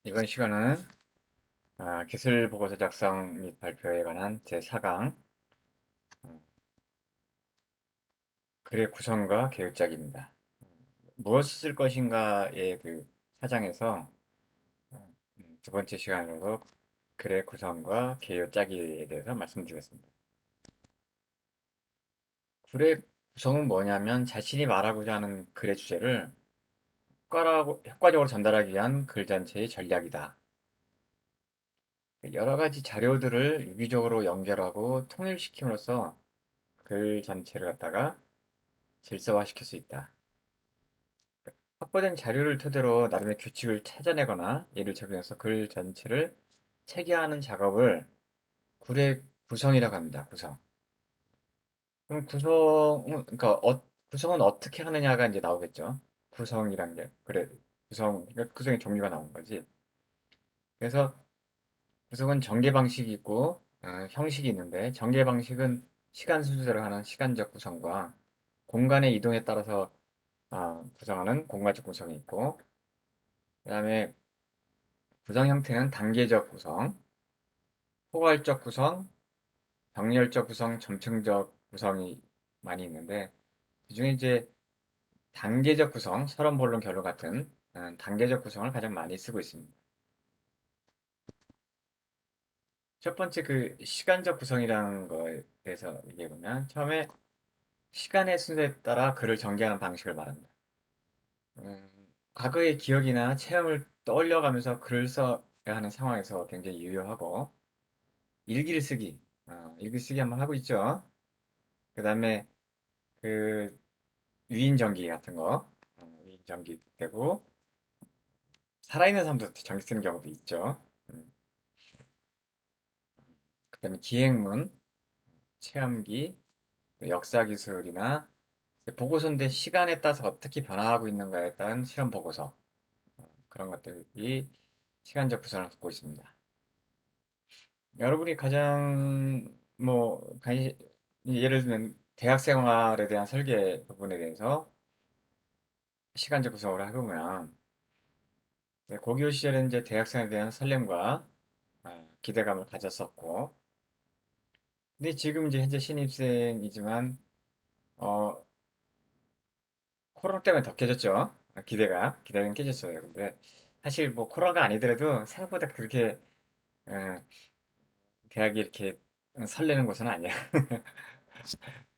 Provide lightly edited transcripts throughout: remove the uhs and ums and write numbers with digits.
이번 시간은 기술 보고서 작성 및 발표에 관한 제4강 글의 구성과 계획 짜기입니다. 무엇을 쓸 것인가의 그 사장에서 두 번째 시간으로 글의 구성과 계획 짜기에 대해서 말씀드리겠습니다. 글의 구성은 뭐냐면 자신이 말하고자 하는 글의 주제를 효과적으로 전달하기 위한 글 전체의 전략이다. 여러 가지 자료들을 유기적으로 연결하고 통일시킴으로써 글 전체를 갖다가 질서화시킬 수 있다. 확보된 자료를 토대로 나름의 규칙을 찾아내거나 이를 적용해서 글 전체를 체계하는 작업을 글의 구성이라고 합니다. 구성. 그럼 구성은 어떻게 하느냐가 이제 나오겠죠. 구성이란 게 그래 그러니까 구성의 종류가 나온 거지. 그래서 구성은 전개 방식이 있고 형식이 있는데 전개 방식은 시간 순서대로 하는 시간적 구성과 공간의 이동에 따라서 구성하는 공간적 구성이 있고, 그 다음에 구성 형태는 단계적 구성, 포괄적 구성, 병렬적 구성, 점층적 구성이 많이 있는데, 그중에 이제 단계적 구성, 서론, 본론, 결론 같은 단계적 구성을 가장 많이 쓰고 있습니다. 첫 번째 그 시간적 구성이라는 거에 대해서 얘기해 보면, 처음에 시간의 순서에 따라 글을 전개하는 방식을 말합니다. 과거의 기억이나 체험을 떠올려가면서 글을 써야 하는 상황에서 굉장히 유효하고, 일기를 쓰기, 일기 쓰기 한번 하고 있죠. 그 다음에 그 위인 전기 같은 거, 위인 전기 되고, 살아있는 사람도 전기 쓰는 경우도 있죠. 그 다음에 기행문, 체험기, 역사 기술이나 보고서인데 시간에 따라서 어떻게 변화하고 있는가에 따른 실험 보고서, 그런 것들이 시간적 구성을 갖고 있습니다. 여러분이 가장 예를 들면 대학 생활에 대한 설계 부분에 대해서 시간적 구성을 해보면 고교 시절에 이제 대학생에 대한 설렘과 기대감을 가졌었고, 근데 지금 이제 현재 신입생이지만 어, 코로나 때문에 더 깨졌죠. 기대가 깨졌어요. 근데 사실 뭐 코로나가 아니더라도 생각보다 그렇게 어, 대학이 이렇게 설레는 곳은 아니야.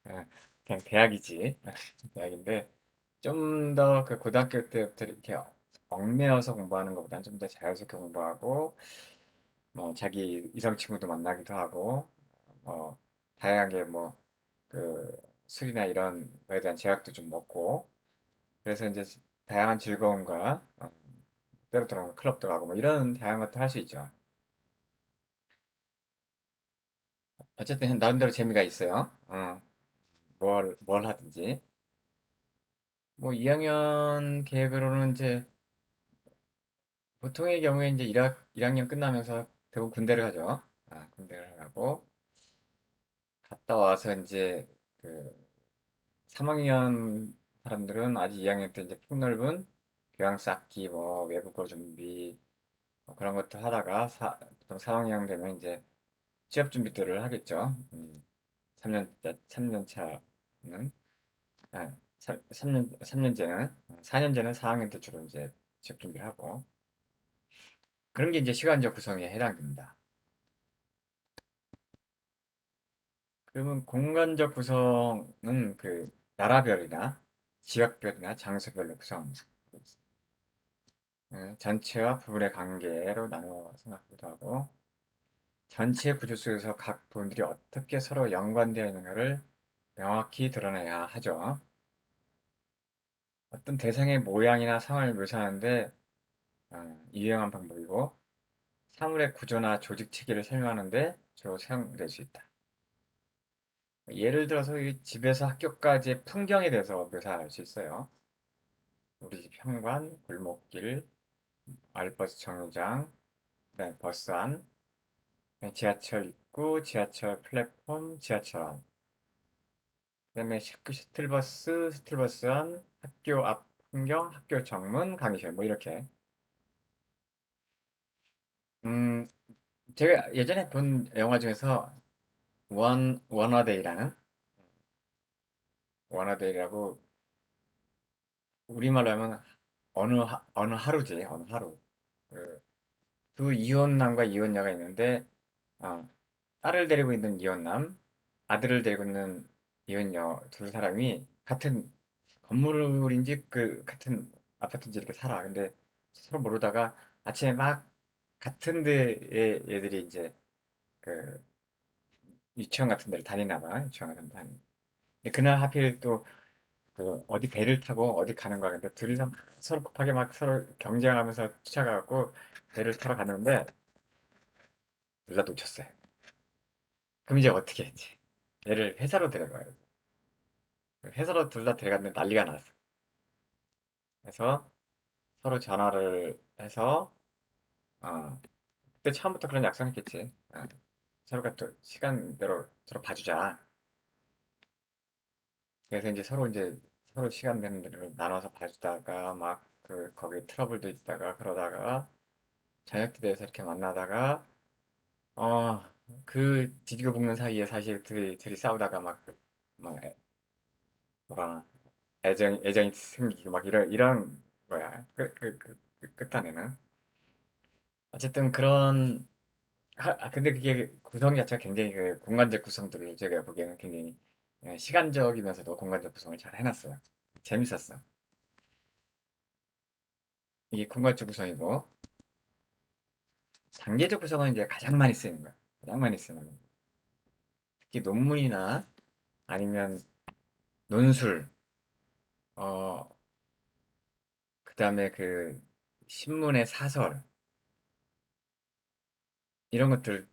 어, 그냥 대학이지. 대학인데 좀 더 그 고등학교 때부터 이렇게 얽매여서 공부하는 것보다는 좀 더 자연스럽게 공부하고 뭐 자기 이성 친구도 만나기도 하고 뭐 다양하게 뭐 그 술이나 이런 거에 대한 제약도 좀 먹고 그래서 이제 다양한 즐거움과 때로 클럽도 가고 뭐 이런 다양한 것도 할 수 있죠. 어쨌든 나름대로 재미가 있어요. 뭘 하든지. 뭐 2학년 계획으로는 이제 보통의 경우에 이제 1학년 끝나면서 대부분 군대를 가죠. 군대를 가고 갔다 와서 이제 그 3학년 사람들은 아직 2학년 때 이제 폭넓은 교양 쌓기, 뭐 외국어 준비 뭐 그런 것도 하다가 보통 4학년 되면 이제 취업 준비들을 하겠죠. 3년 차는 아, 3년제는 4년제는 4학년 때 주로 이제 취업 준비를 하고 그런 게 이제 시간적 구성에 해당됩니다. 그러면 공간적 구성은 그 나라별이나 지역별이나 장소별로 구성합니다. 전체와 부분의 관계로 나누어 생각하기도 하고 전체 구조 속에서 각 부분들이 어떻게 서로 연관되어 있는가를 명확히 드러내야 하죠. 어떤 대상의 모양이나 상황을 묘사하는데 유용한 방법이고 사물의 구조나 조직 체계를 설명하는데 주로 사용될 수 있다. 예를 들어서 이 집에서 학교까지의 풍경에 대해서 묘사할 수 있어요. 우리 집 현관, 골목길, 마을버스 정류장, 그다음에 버스 안, 지하철 입구, 지하철 플랫폼, 지하철 안, 그다음에 셔틀버스 안, 학교 앞 풍경, 학교 정문, 강의실 뭐 이렇게 음, 제가 예전에 본 영화 중에서 원어데이라는 원어데이라고 우리말로 하면 어느 하루지 어느 하루 그, 두 이혼남과 이혼녀가 있는데 어, 딸을 데리고 있는 이혼남 아들을 데리고 있는 이혼녀 두 사람이 같은 건물인지 그 같은 아파트인지 이렇게 살아. 근데 서로 모르다가 아침에 막 같은 데에 얘들이 이제 그 유치원 같은 데를 다니나 봐. 유치원 같은 데 다니. 근데 그날 하필 또 그 어디 배를 타고 어디 가는 거야. 근데 둘이서 막 서로 급하게 막 서로 경쟁하면서 쫓아가고 배를 타러 갔는데 둘 다 놓쳤어요. 그럼 이제 어떻게 했지? 얘를 회사로 데려가요. 회사로 둘 다 데려갔는데 난리가 났어. 그래서 서로 전화를 해서 그때 처음부터 그런 약속했겠지. 서로가 또 시간대로 서로 봐주자. 그래서 이제 서로 시간 되는 대로 나눠서 봐주다가 막 그 거기 트러블도 있다가 그러다가 저녁 때 돼서 이렇게 만나다가 어 그 뒤지고 볶는 사이에 사실 둘이 싸우다가 막 뭐라 애정이 생기고 막 이런 거야. 끝단에는 어쨌든 그런 근데 그게 구성 자체가 굉장히 그 공간적 구성들을 제가 보기에는 굉장히 시간적이면서도 공간적 구성을 잘 해놨어요. 재밌었어. 이게 공간적 구성이고 단계적 구성은 이제 가장 많이 쓰이는 거야. 가장 많이 쓰는 거. 특히 논문이나 아니면 논술, 어, 그다음에 그 신문의 사설 이런 것들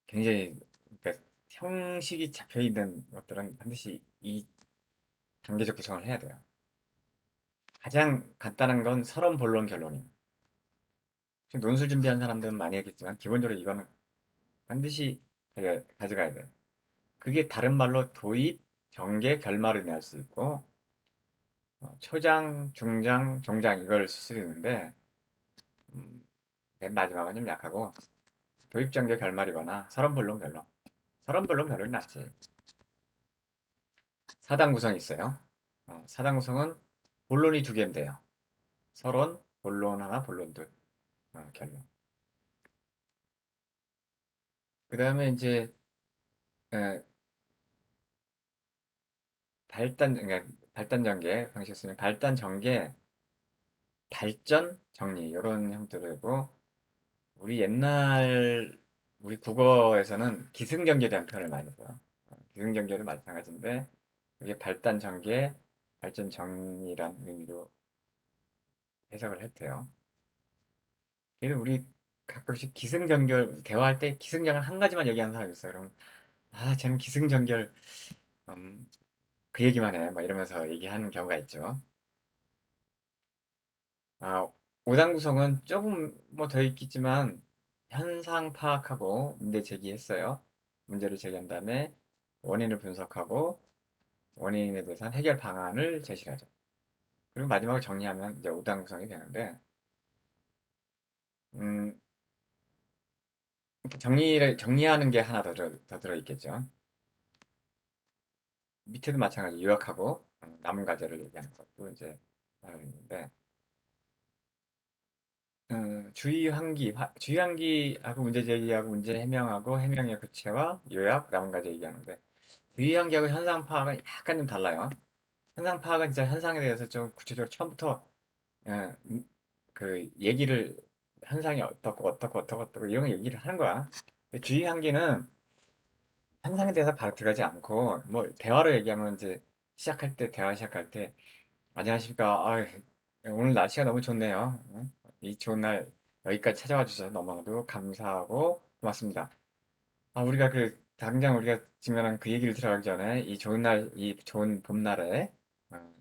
굉장히 그러니까 형식이 잡혀 있는 것들은 반드시 이 단계적 구성을 해야 돼요. 가장 간단한 건 서론, 본론, 결론이에요. 지금 논술 준비한 사람들은 많이 했겠지만 기본적으로 이거는 반드시 가져가야 돼요. 그게 다른 말로 도입, 전개, 결말을 낼 수 있고 초장, 중장, 종장 이걸 쓸 수 있는데 음, 맨 마지막은 좀 약하고 도입, 전개, 결말이거나 서론, 본론, 결론. 서론, 본론, 결론이 낫지. 사단 구성이 있어요. 사단 구성은 본론이 두 개면 돼요. 서론, 본론 하나, 본론 둘, 결론. 그 다음에 이제 에, 그러니까 발단 전개 방식 쓰면 발단 전개, 발전 정리 이런 형태로고 우리 국어에서는 기승전결에 대한 표현을 많이 써요. 기승전결은 마찬가지인데 이게 발단 전개, 발전 정리란 의미로 해석을 했대요. 그래서 우리 가끔씩 기승전결 대화할 때 기승전결 한 가지만 얘기하는 사람이 있어요. 그럼 쟤는 기승전결 음, 그 얘기만 해. 막 이러면서 얘기하는 경우가 있죠. 아, 오당 구성은 조금 뭐 더 있겠지만 현상 파악하고 문제 제기했어요. 문제를 제기한 다음에 원인을 분석하고 원인에 대해서 해결 방안을 제시하죠. 그리고 마지막으로 정리하면 이제 오당 구성이 되는데 음, 정리하는 게 하나 더 들어있겠죠. 밑에도 마찬가지 요약하고 남은 과제를 얘기하는 것도 이제 있는데 주의 환기하고 문제 제기하고 문제 해명하고 해명의 구체화 요약 남은 과제 얘기하는데 주의 환기하고 현상 파악은 약간 좀 달라요. 현상 파악은 진짜 현상에 대해서 좀 구체적으로 처음부터 어, 그 얘기를 현상이 어떻고 이런 얘기를 하는 거야. 근데 주의 환기는 현상에 대해서 바로 들어가지 않고 뭐 대화로 얘기하면 이제 대화 시작할 때 안녕하십니까. 오늘 날씨가 너무 좋네요. 응? 이 좋은 날 여기까지 찾아와 주셔서 너무나도 감사하고 고맙습니다. 우리가 당장 우리가 직면한 그 얘기를 들어가기 전에 이 좋은 봄날에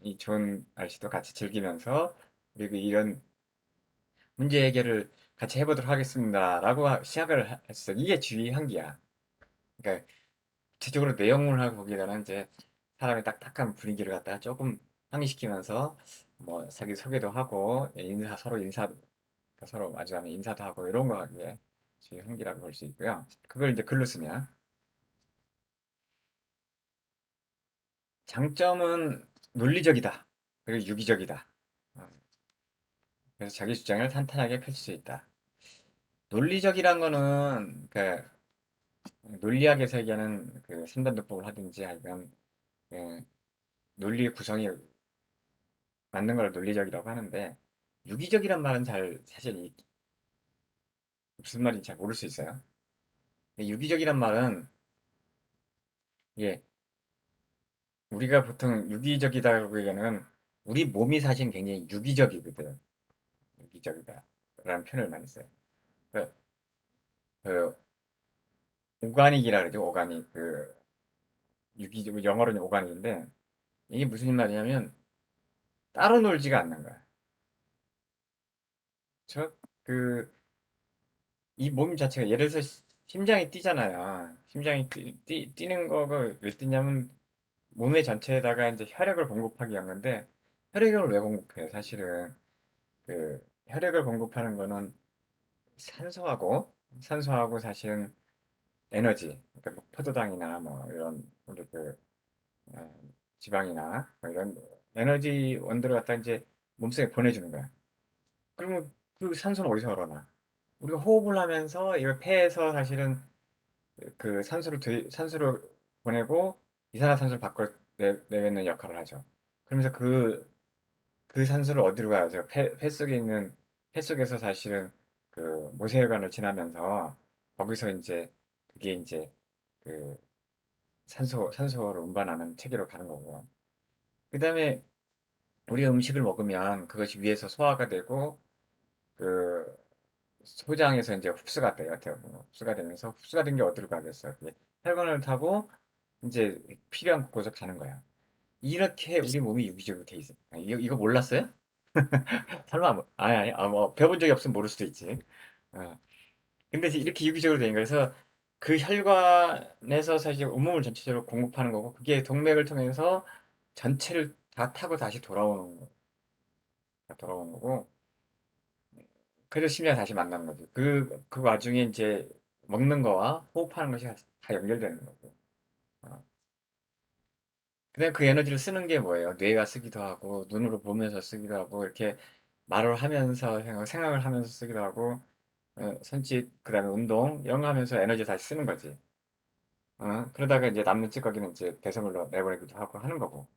이 좋은 날씨도 같이 즐기면서 그리고 이런 문제 해결을 같이 해보도록 하겠습니다. 라고 시작을 했어. 이게 주의 한기야. 그러니까 구체적으로 내용을 하고 보기보다는 이제 사람의 딱딱한 분위기를 갖다가 조금 상기시키면서 뭐 자기 소개도 하고 서로 인사 서로 마주하면 인사도 하고 이런 거 하기에 주의흥기라고 볼 수 있고요. 그걸 이제 글로 쓰면 장점은 논리적이다. 그리고 유기적이다. 어, 그래서 자기 주장을 탄탄하게 펼칠 수 있다. 논리적이란 거는 그 논리학에서 얘기하는 그 삼단도법을 하든지 아니면 그 논리의 구성이 맞는 걸 논리적이라고 하는데 유기적이란 말은 잘 사실 무슨 말인지 잘 모를 수 있어요. 유기적이란 말은 예, 우리가 보통 유기적이다고 얘기하는 우리 몸이 사실 굉장히 유기적이거든. 유기적이다라는 표현을 많이 써요. 그, 그 오가닉이라 그러죠. 오가닉. 그 유기적 영어로는 오가닉인데 이게 무슨 말이냐면 따로 놀지가 않는 거야. 저 그 이 몸 자체가 예를 들어서 심장이 뛰잖아요. 심장이 뛰는 거가 왜 뛰냐면 몸의 전체에다가 이제 혈액을 공급하기 위한 건데 혈액을 왜 공급해요? 사실은 그 혈액을 공급하는 거는 산소하고 사실은 에너지, 그러니까 뭐 포도당이나 뭐 이런 우리 그 어, 지방이나 뭐 이런 에너지 원들을 갖다 이제 몸속에 보내주는 거야. 그러면 그 산소는 어디서 흘러나? 우리가 호흡을 하면서 이걸 폐에서 사실은 그 산소를 보내고 이산화탄소를 밖으로 내뱉는 역할을 하죠. 그러면서 그 산소를 어디로 가야죠? 폐 속에 있는 폐 속에서 사실은 그 모세혈관을 지나면서 거기서 이제 그게 이제 그 산소를 운반하는 체계로 가는 거고. 그다음에 우리 음식을 먹으면 그것이 위에서 소화가 되고 그 소장에서 이제 흡수가 돼요. 어떻게 보면. 흡수가 되면서 흡수가 된 게 어디로 가겠어요? 그게 혈관을 타고 이제 필요한 곳으로 가는 거야. 이렇게 우리 몸이 유기적으로 돼 있어요. 이거 몰랐어요? 설마 뭐, 아니, 뭐 배워본 적이 없으면 모를 수도 있지. 어. 근데 이제 이렇게 유기적으로 된 거여서 그 혈관에서 사실 온몸을 전체적으로 공급하는 거고 그게 동맥을 통해서 전체를 다 타고 다시 돌아오는 거고 그래서 심장이 다시 만나는 거죠. 그 와중에 이제 먹는 거와 호흡하는 것이 다 연결되는 거고. 어. 근데 그 에너지를 쓰는 게 뭐예요? 뇌가 쓰기도 하고 눈으로 보면서 쓰기도 하고 이렇게 말을 하면서 생각을 하면서 쓰기도 하고 손짓 그다음에 운동 이런 거 하면서 에너지 다시 쓰는 거지. 그러다가 이제 남는 찌꺼기는 이제 배설물로 내보내기도 하고 하는 거고.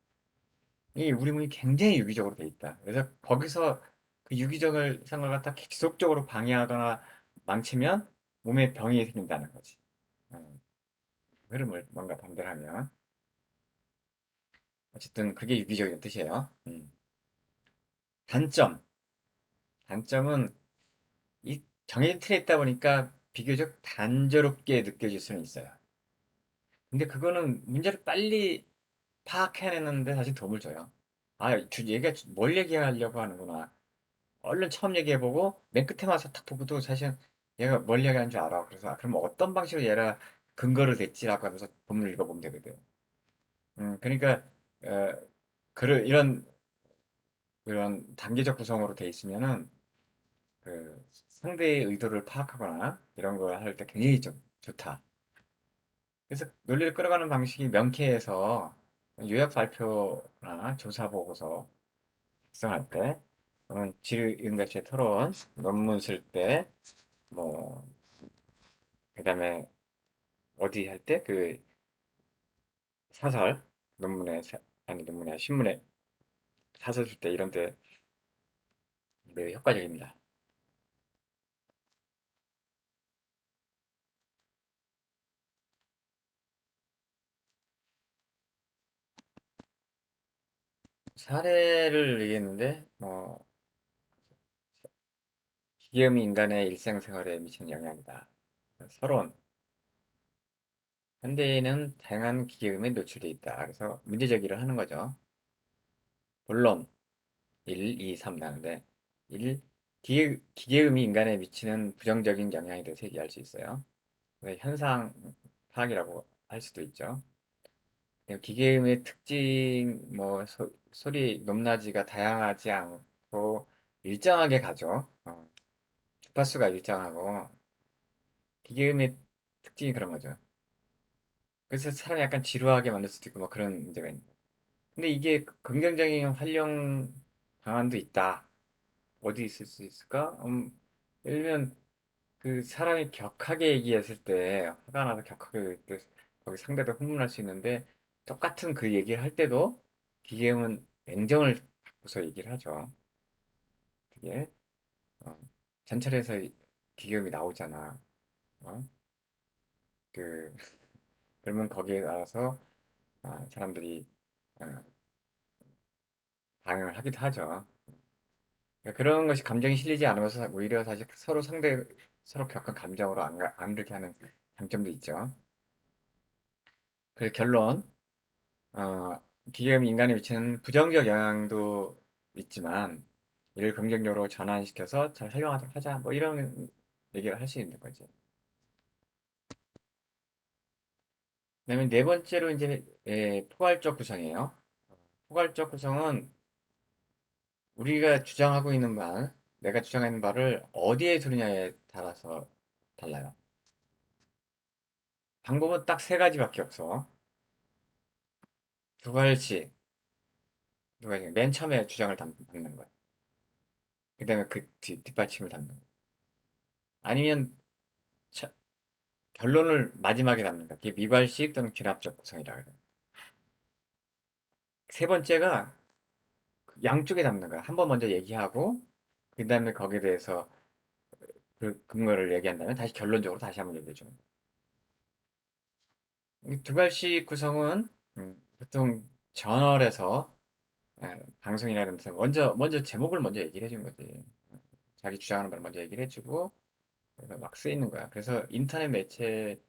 이 우리 몸이 굉장히 유기적으로 돼 있다. 그래서 거기서 그 유기적을 생각을 갖다 지속적으로 방해하거나 망치면 몸에 병이 생긴다는 거지. 어, 흐름을 뭔가 반대로 하면. 어쨌든 그게 유기적인 뜻이에요. 단점. 단점은 이 정해진 틀에 있다 보니까 비교적 단조롭게 느껴질 수는 있어요. 근데 그거는 문제를 빨리 파악해내는데 사실 도움을 줘요. 얘가 뭘 얘기하려고 하는구나. 얼른 처음 얘기해보고 맨 끝에 와서 탁 보고도 사실 얘가 뭘 얘기하는 줄 알아. 그래서 그럼 어떤 방식으로 얘가 근거를 댔지라고 하면서 본문을 읽어보면 되거든. 그러니까 어, 이런 단계적 구성으로 돼 있으면은 그 상대의 의도를 파악하거나 이런 걸 할 때 굉장히 좀 좋다. 그래서 논리를 끌어가는 방식이 명쾌해서 요약 발표나 조사 보고서 작성할 때, 질의응답제 토론, 논문 쓸 때, 뭐, 그 다음에 어디 할 때, 그 사설, 아니 논문에, 신문에 사설 쓸 때 이런 데 매우 효과적입니다. 사례를 얘기했는데, 기계음이 인간의 일상생활에 미치는 영향이다. 서론, 현대인은 다양한 기계음에 노출돼 있다. 그래서 문제 제기를 하는 거죠. 본론, 1, 2, 3 나는데 1. 기계음이 인간에 미치는 부정적인 영향에 대해서 얘기할 수 있어요. 현상 파악이라고 할 수도 있죠. 기계음의 특징, 뭐 소리 높낮이가 다양하지 않고 일정하게 가죠. 주파수가 일정하고 기계음의 특징이 그런 거죠. 그래서 사람이 약간 지루하게 만들 수도 있고 뭐 그런 문제가 있는 거예요. 근데 이게 긍정적인 활용 방안도 있다. 어디 있을 수 있을까? 예를 들면 그 사람이 격하게 얘기했을 때 화가 나서 격하게 얘기할 때 거기 상대도 흥분할 수 있는데 똑같은 그 얘기를 할 때도 기계음은 냉정을 갖고서 얘기를 하죠. 그게 어, 전철에서 기계음이 나오잖아. 어? 그 그러면 거기에 따라서 사람들이 어, 반응을 하기도 하죠. 그러니까 그런 것이 감정이 실리지 않으면서 오히려 사실 서로 겪은 감정으로 안 그렇게 하는 장점도 있죠. 그 결론, 어, 기계음이 인간에 미치는 부정적 영향도 있지만 이를 긍정적으로 전환시켜서 잘 활용하도록 하자. 뭐 이런 얘기를 할 수 있는 거지. 그다음에 네 번째로 이제 포괄적 구성이에요. 포괄적 구성은 우리가 주장하고 있는 말, 내가 주장하는 말을 어디에 두느냐에 따라서 달라요. 방법은 딱 세 가지밖에 없어. 두 가지, 두 가지. 맨 처음에 주장을 담는 거야. 그다음에 그 뒷받침을 담는 거야. 아니면 차- 결론을 마지막에 담는 거야. 그게 미괄식 또는 결합적 구성이라 그래. 세 번째가 양쪽에 담는 거야. 한 번 먼저 얘기하고 그다음에 거기에 대해서 그 근거를 얘기한 다음에 다시 결론적으로 다시 한번 얘기해 주는 거야. 이 두 가지 구성은 보통 저널에서 방송이나 이런 데서 먼저 제목을 먼저 얘기를 해주는 거지. 자기 주장하는 걸 먼저 얘기를 해주고 그래서 막 쓰이는 거야. 그래서 인터넷 매체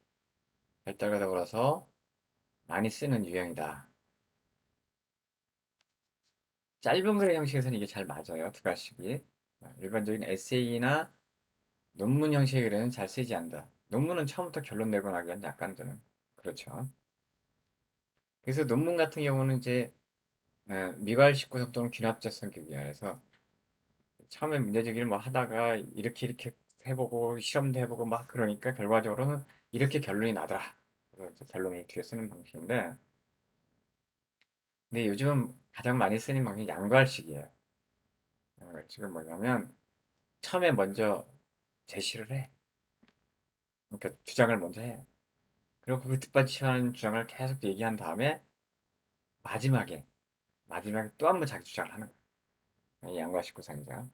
발달과 더불어서 많이 쓰는 유형이다. 짧은 글의 형식에서는 이게 잘 맞아요. 두 가지씩이. 일반적인 에세이나 논문 형식의 글에는 잘 쓰이지 않는다. 논문은 처음부터 결론 내고 나기엔 약간 좀 그렇죠. 그래서 논문 같은 경우는 이제 미괄식 구성 또는 귀납작성 기기화해서 처음에 문제제기를 뭐 하다가 이렇게 해보고 시험도 해보고 막 그러니까 결과적으로는 이렇게 결론이 나더라. 그래서 이제 결론을 뒤에 쓰는 방식인데 근데 요즘 가장 많이 쓰는 방식이 양괄식이에요. 양괄식은 뭐냐면 처음에 먼저 제시를 해. 그러니까 주장을 먼저 해. 그리고 그 뒷받침하는 주장을 계속 얘기한 다음에 마지막에 마지막에 또 한 번 자기 주장을 하는 거야. 이 양과식 구상이죠.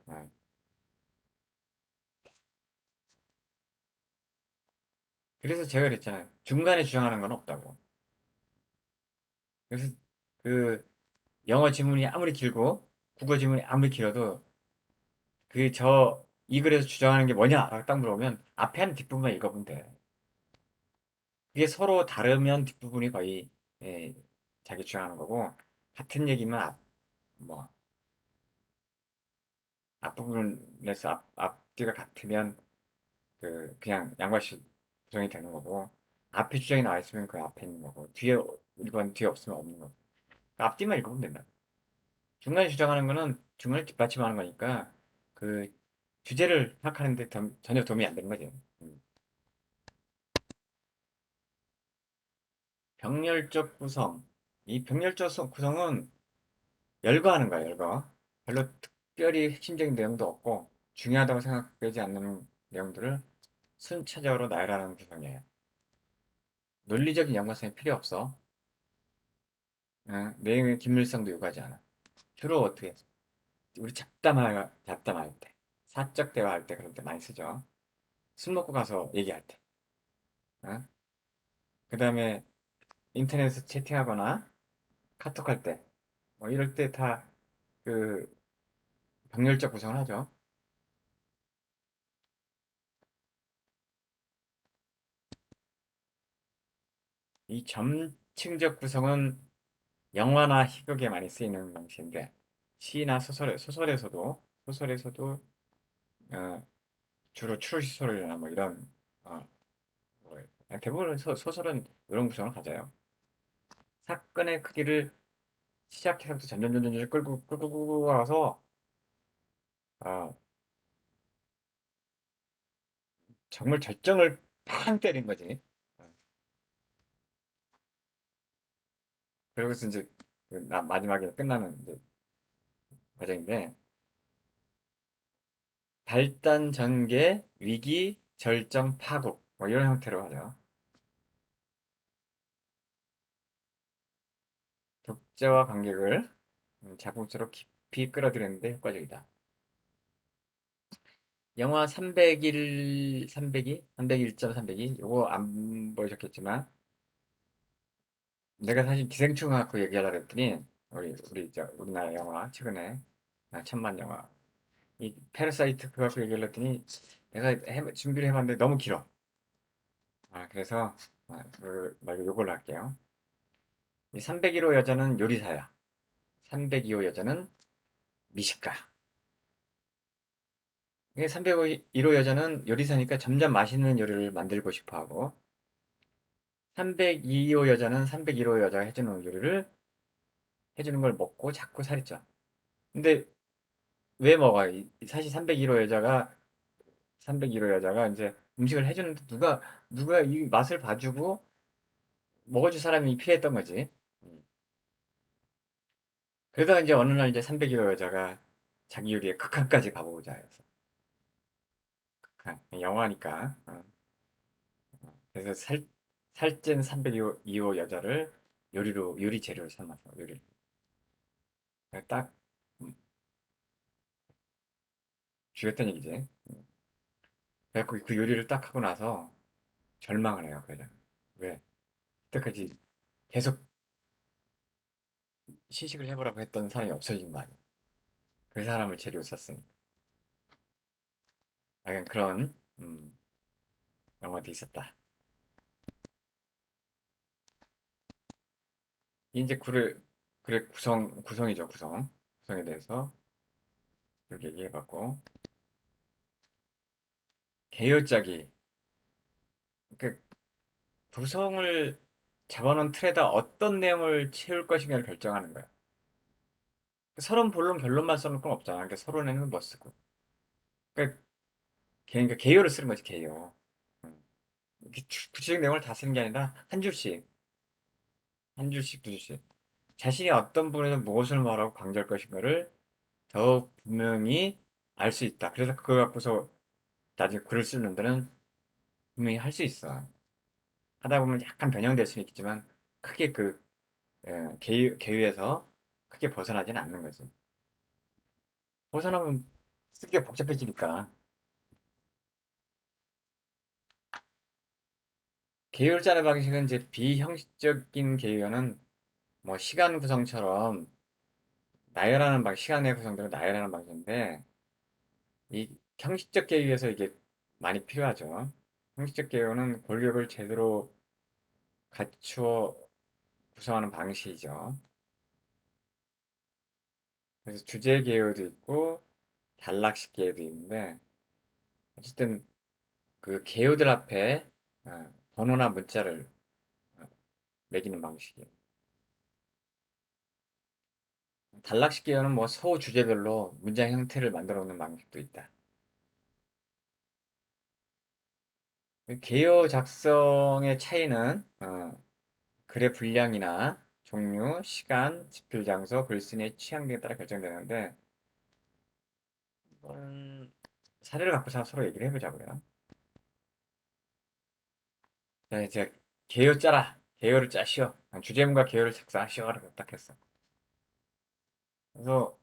그래서 제가 그랬잖아요. 중간에 주장하는 건 없다고. 그래서 그 영어 지문이 아무리 길고 국어 지문이 아무리 길어도 이 글에서 주장하는 게 뭐냐? 라고 딱 물어보면 앞에 하는 뒷부분만 읽어보면 돼. 그게 서로 다르면 뒷부분이 거의 예, 자기 주장하는 거고 같은 얘기면 뭐 앞부분에서 앞뒤가 같으면 그냥 양과식 구성이 되는 거고 앞에 주장이 나와 있으면 그 앞에 있는 거고 이건 뒤에 없으면 없는 거고 앞뒤만 읽으면 된다. 중간에 주장하는 거는 중간에 뒷받침하는 거니까 그 주제를 파악하는데 전혀 도움이 안 되는 거죠. 음. 병렬적 구성. 이 병렬적 구성은 열거하는 거야, 열거. 별로 특별히 핵심적인 내용도 없고 중요하다고 생각되지 않는 내용들을 순차적으로 나열하는 구성이에요. 논리적인 연관성이 필요 없어. 내용의 긴밀성도 요구하지 않아. 주로 어떻게 해? 우리 잡담할 때, 사적 대화할 때 그럴 때 많이 쓰죠. 술 먹고 가서 얘기할 때. 그 다음에 인터넷에서 채팅하거나 카톡할 때, 뭐 이럴 때 다 그 병렬적 구성을 하죠. 이 점층적 구성은 영화나 희극에 많이 쓰이는 방식인데 시나 소설에서도 어, 주로 추리소설이나 뭐 이런 어, 뭐, 대부분 소설은 이런 구성을 가져요. 사건의 크기를 시작해서부터 점점 끌고 끌고 와서 어, 정말 절정을 팡 때린 거지. 어, 그러고서 이제 마지막에 끝나는 이제 과정인데 발단 전개 위기 절정 파국 뭐 이런 형태로 하죠. 독자와 관객을 작품 속으로 깊이 끌어들이는데 효과적이다. 영화 300일, 300이? 301점 300이? 요거 안 보셨겠지만, 내가 사실 기생충학과 얘기하려고 했더니, 우리나라 영화, 최근에, 천만 영화. 이 패러사이트 그거 갖고 얘기하려 했더니, 내가 준비를 해봤는데 너무 길어. 그래서, 말고 요걸로 할게요. 이 301호 여자는 요리사야. 302호 여자는 미식가. 이 301호 여자는 요리사니까 점점 맛있는 요리를 만들고 싶어 하고, 302호 여자는 301호 여자가 해주는 요리를 해주는 걸 먹고 자꾸 살이 쪄. 근데 왜 먹어? 사실 301호 여자가 이제 음식을 해주는데 누가 이 맛을 봐주고 먹어줄 사람이 필요했던 거지. 음. 그러다가 이제 어느 날 이제 301호 여자가 자기 요리에 극한까지 가보고자 해서. 극한. 영화니까. 그래서 살찐 302호 여자를 요리 재료로 삼아서 요리를. 딱, 죽였던 얘기지. 그래갖고 그 요리를 딱 하고 나서 절망을 해요, 그 여자는. 왜? 그때까지 계속 시식을 해보라고 했던 사람이 없어진 거 아니야. 그 사람을 재료로 썼으니까. 약간 그런, 영화도 있었다. 이제 그래, 구성이죠, 구성. 구성에 대해서 이렇게 얘기해봤고. 개요짜기. 그 구성을 잡아놓은 틀에다 어떤 내용을 채울 것인가를 결정하는 거야. 서론, 본론, 결론만 써놓을 건 없잖아. 그러니까 서론에는 뭐 쓰고. 그러니까 그러니까 개요를 쓰는 거지, 개요. 음. 이렇게 구체적 내용을 다 쓰는 게 아니라 한 줄씩, 두 줄씩. 자신이 어떤 부분에서 무엇을 말하고 강조할 것인가를 더 분명히 알 수 있다. 그래서 그거 갖고서 나중에 글을 쓰는 데는 분명히 할 수 있어. 하다 보면 약간 변형될 수는 있겠지만 크게 개유에서 크게 벗어나지는 않는 거지. 벗어나면 쓰기가 복잡해지니까. 계율 짜는 방식은 이제 비형식적인 계율은 뭐 시간 구성처럼 시간의 구성대로 나열하는 방식인데 이 형식적 계율에서 이게 많이 필요하죠. 형식적 계율은 골격을 제대로 갖추어 구성하는 방식이죠. 그래서 주제 계열도 있고 단락식 계열도 있는데 어쨌든 그 계열들 앞에 번호나 문자를 어, 매기는 방식이에요. 단락식 계열은 뭐 소주제별로 문장 형태를 만들어 놓는 방식도 있다. 개요 작성의 차이는 글의 분량이나 종류, 시간, 집필 장소, 글쓴이의 취향 등에 따라 결정되는데 사례를 갖고서 서로 얘기를 해보자고요. 자, 이제 개요 짜라. 개요를 짜시오. 주제문과 개요를 작성하시오라고 딱 했어. 그래서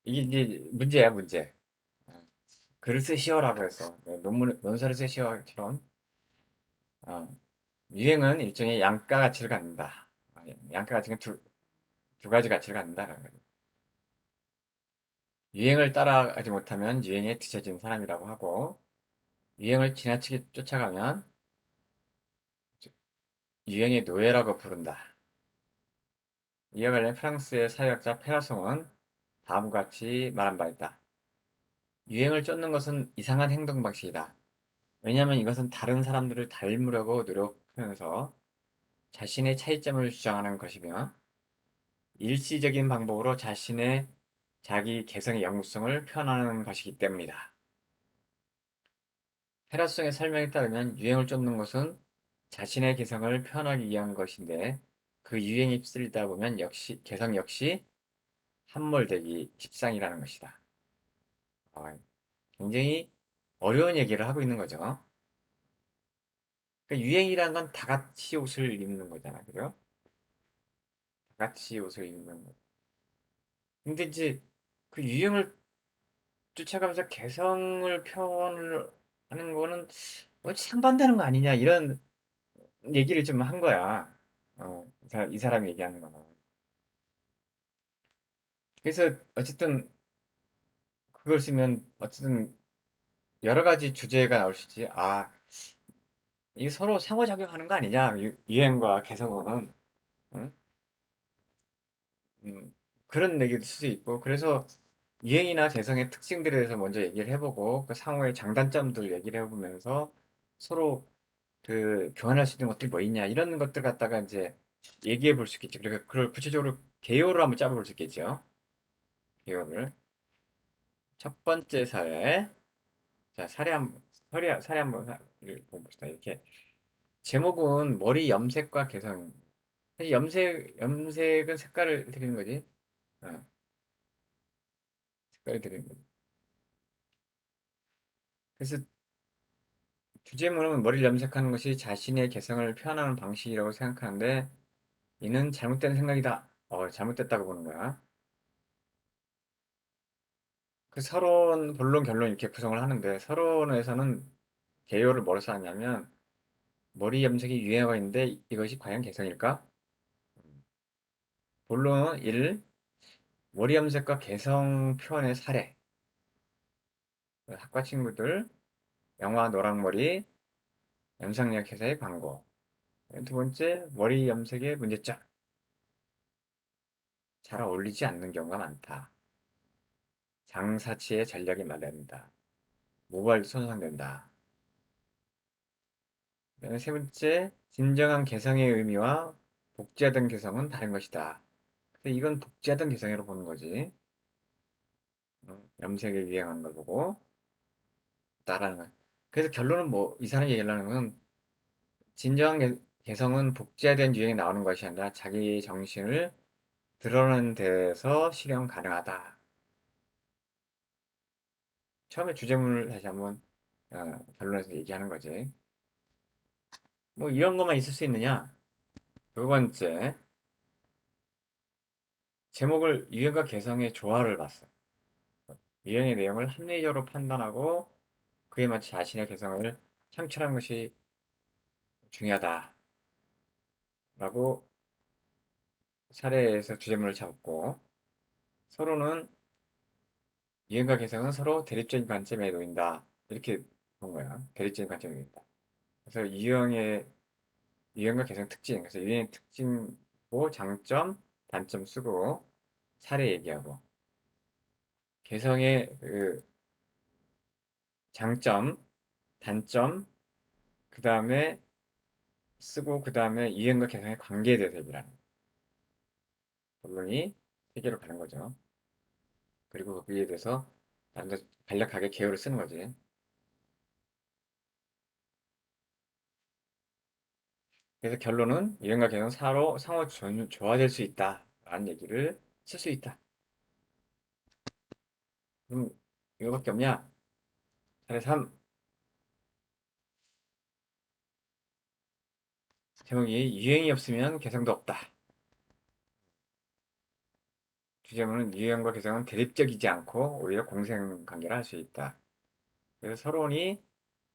이게 이제 문제야, 문제. 어, 글을 쓰시오라고 해서 논설을 쓰시오처럼 유행은 일종의 양가 가치를 갖는다. 양가 가치는 두 가지 가치를 갖는다라는 거죠. 유행을 따라가지 못하면 유행에 뒤처진 사람이라고 하고, 유행을 지나치게 쫓아가면 유행의 노예라고 부른다. 이와 관련 프랑스의 사회학자 페라송은 다음과 같이 말한 바 있다. 유행을 쫓는 것은 이상한 행동 방식이다. 왜냐하면 이것은 다른 사람들을 닮으려고 노력하면서 자신의 차이점을 주장하는 것이며, 일시적인 방법으로 자기 개성의 영구성을 표현하는 것이기 때문이다. 헤라송의 설명에 따르면 유행을 쫓는 것은 자신의 개성을 표현하기 위한 것인데 그 유행에 휩쓸리다 보면 역시 개성 역시 함몰되기 십상이라는 것이다. 어, 굉장히 어려운 얘기를 하고 있는 거죠. 그러니까 유행이란 건 다 같이 옷을 입는 거잖아, 그죠? 다 같이 옷을 입는 거. 근데 이제 그 유행을 쫓아가면서 개성을 표현을 하는 거는 뭐 상반되는 거 아니냐 이런 얘기를 좀 한 거야. 이 사람이 얘기하는 거는. 그래서 어쨌든 그걸 쓰면 어쨌든 여러 가지 주제가 나올 수 있지. 아, 이게 서로 상호작용하는 거 아니냐? 유행과 개성은. 응? 그런 얘기도 쓸 수 있고. 그래서 유행이나 개성의 특징들에 대해서 먼저 얘기를 해보고 그 상호의 장단점들 얘기를 해보면서 서로 그 교환할 수 있는 것들이 뭐 있냐 이런 것들 갖다가 이제 얘기해 볼 수 있겠죠. 그러니까 그걸 구체적으로 개요를 한번 짜볼 수 있겠죠. 개요를. 첫 번째 사례. 자, 사례 한번 읽어봅시다. 이렇게. 제목은 머리 염색과 개성. 사실 염색은 색깔을 드리는 거지. 어, 색깔을 드리는 거지. 그래서 주제문은 머리를 염색하는 것이 자신의 개성을 표현하는 방식이라고 생각하는데 이는 잘못된 생각이다. 잘못됐다고 보는 거야. 그 서론, 본론, 결론 이렇게 구성을 하는데 서론에서는 개요를 뭐로 써놨냐면 머리 염색이 유행어가 있는데 이것이 과연 개성일까? 본론은 1. 머리 염색과 개성 표현의 사례. 학과 친구들, 영화 노랑머리, 염색약 회사의 광고. 두 번째, 머리 염색의 문제점. 잘 어울리지 않는 경우가 많다. 장사치의 전략이 말된다. 모발도 손상된다. 그다음에 세 번째, 진정한 개성의 의미와 복제하던 개성은 다른 것이다. 근데 이건 복제하던 개성으로 보는 거지. 염색에 유행한 걸 보고 따라하는 거. 그래서 결론은 뭐, 이 사람이 얘기하는 건 진정한 개성은 복제된 유행에 나오는 것이 아니라 자기 정신을 드러내는 데서 실현 가능하다. 처음에 주제문을 다시 한번 결론에서 얘기하는 거지. 뭐 이런 것만 있을 수 있느냐? 두 번째, 제목을 유행과 개성의 조화를 봤어. 유행의 내용을 합리적으로 판단하고 그에 맞춰 자신의 개성을 창출하는 것이 중요하다라고 사례에서 주제문을 잡고 서로는 유행과 개성은 서로 대립적인 관점에 놓인다. 이렇게 본 거야. 대립적인 관점에 놓인다. 그래서 유형과 개성 특징, 그래서 유형의 특징고 장점, 단점 쓰고 사례 얘기하고 개성의 그 장점, 단점, 그 다음에 쓰고 그 다음에 유형과 개성의 관계에 대해서 얘기를 하는 결론이 세 개로 가는 거죠. 그리고 거기에 대해서 나름대로 간략하게 개요를 쓰는 거지. 그래서 결론은 유형과 개성은 서로 상호 조화될 수 있다라는 얘기를 쓸 수 있다. 그럼 이거밖에 없냐? 사례 3. 제목이 유행이 없으면 개성도 없다. 주제문은 유형과 개성은 대립적이지 않고 오히려 공생 관계를 할 수 있다. 그래서 서론이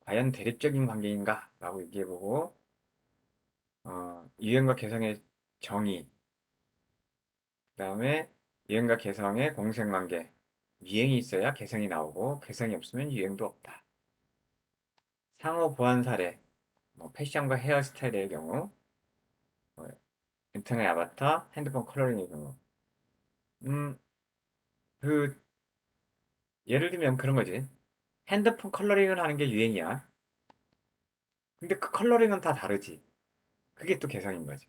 과연 대립적인 관계인가? 라고 얘기해보고, 유형과 개성의 정의, 그 다음에 유형과 개성의 공생 관계. 유행이 있어야 개성이 나오고, 개성이 없으면 유행도 없다. 상호 보완 사례, 뭐 패션과 헤어스타일의 경우, 뭐 인터넷 아바타, 핸드폰 컬러링의 경우. 음, 그, 예를 들면 그런 거지. 핸드폰 컬러링을 하는 게 유행이야. 근데 그 컬러링은 다 다르지. 그게 또 개성인 거지.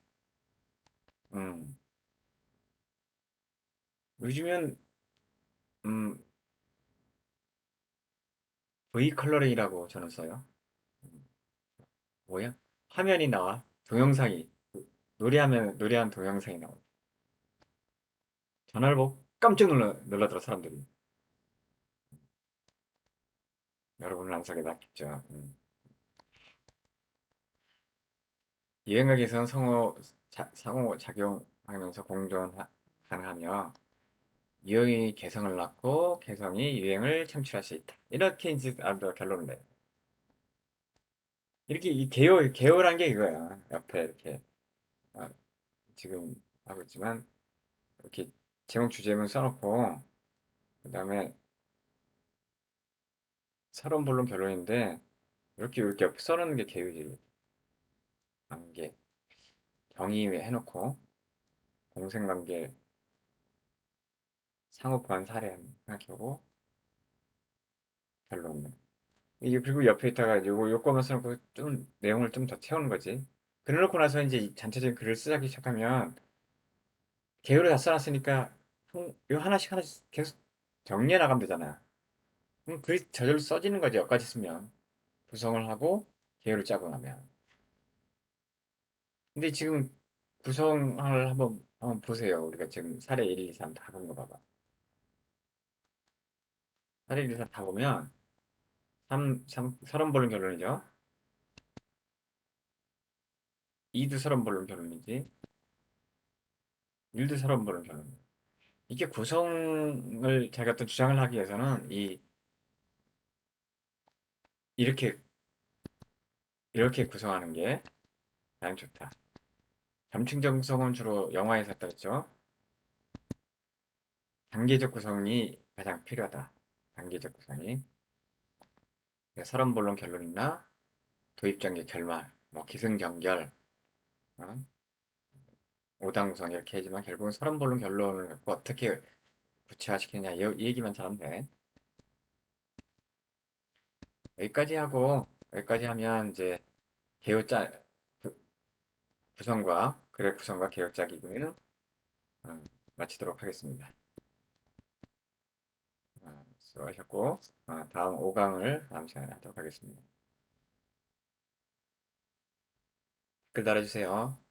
음. 요즘은 음, V 컬러링이라고 저는 써요. 뭐야? 화면이 나와. 동영상이. 노래하면, 노래한 동영상이 나와. 전화를 보고 깜짝 놀라더라, 사람들이. 여러분은 안 사게 낫겠죠. 유행하기에서는 상호작용하면서 가능하며, 유형이 개성을 낳고, 개성이 유행을 창출할 수 있다. 이렇게 이제 결론을 내요. 이렇게 이 개요란 게 이거야. 옆에 이렇게, 아, 지금 하고 있지만, 이렇게 제목 주제문 써놓고, 그 다음에 서론 본론 결론인데, 이렇게 옆에 써놓는 게 개요지. 관계, 정의 해놓고, 공생관계, 상호 보완 사례 생각해보고, 결론. 이게 그리고 옆에 있다가 요거만 써놓고 좀 내용을 좀 더 채우는 거지. 그래놓고 나서 이제 이 전체적인 글을 쓰기 시작하면, 개요를 다 써놨으니까, 요 하나씩 하나씩 계속 정리해 나가면 되잖아. 그럼 글이 저절로 써지는 거지, 여기까지 쓰면. 구성을 하고, 개요를 짜고 나면. 근데 지금 구성을 한번 보세요. 우리가 지금 사례 1, 2, 3 다 본 거 봐봐. 사례 1, 2, 3 다 보면 3 서론 보는 결론이죠. 2도 서론 보는 결론이지. 1도 서론 보는 결론. 이게 구성을 자기가 어떤 주장을 하기 위해서는 이렇게 이렇게 구성하는 게 가장 좋다. 점층적 구성은 주로 영화에서 했다 그랬죠. 단계적 구성이 가장 필요하다. 단계적 구성이. 서론 본론 결론이나 도입전개 결말, 뭐 기승전결, 어? 오당구성 이렇게 하지만 결국은 서론본론 결론을 갖고 어떻게 구체화시키느냐 이 얘기만 잘하면 돼. 여기까지 하고 여기까지 하면 이제 개요짜 구- 구성과 그래 구성과 개요짜 기구는 어, 마치도록 하겠습니다. 수고하셨고 다음 5강을 다음 시간에 하도록 하겠습니다. 댓글 달아주세요.